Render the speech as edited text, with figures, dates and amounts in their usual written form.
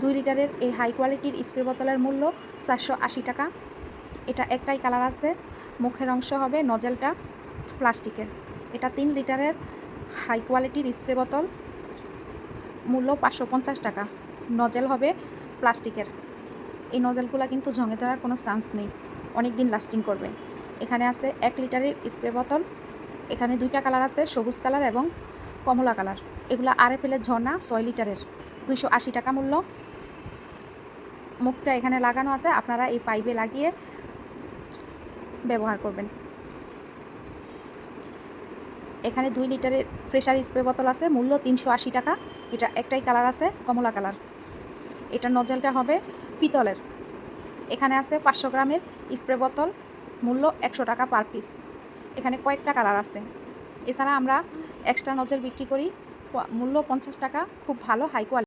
2 লিটারের এই হাই কোয়ালিটির স্প্রে বোতলের মূল্য 480 টাকা। এটা একটাই কালার আছে, মুখের অংশ হবে নজেলটা প্লাস্টিকের। এটা 3 লিটারের হাই কোয়ালিটির স্প্রে বোতল, মূল্য 550 টাকা। নজেল হবে প্লাস্টিকের। এই নজেলগুলো কিন্তু ঝঙে ধরার কোনো চান্স নেই, অনেক দিন লাস্টিং করবে। এখানে আছে 1 লিটারের স্প্রে বোতল, এখানে 2টা কালার আছে, সবুজ কালার এবং কমলা কালার। এগুলো আরএফএলের ঝর্ণা 6 লিটারের, 280 টাকা মূল্য। মুখটা এখানে লাগানো আছে, আপনারা এই পাইপে লাগিয়ে ব্যবহার করবেন। এখানে 2 লিটারের প্রেসার স্প্রে বোতল আছে, মূল্য 380 টাকা। এটা একটাই কালার আছে, কমলা কালার। এটা নজলটা হবে পিতলের। এখানে আছে 500 গ্রামের স্প্রে বোতল, মূল্য 100 টাকা পার পিস। এখানে কয়েকটা কালার আছে। এছাড়া আমরা এক্সট্রা নজল বিক্রি করি, মূল্য 50 টাকা, খুব ভালো হাই কোয়ালিটি।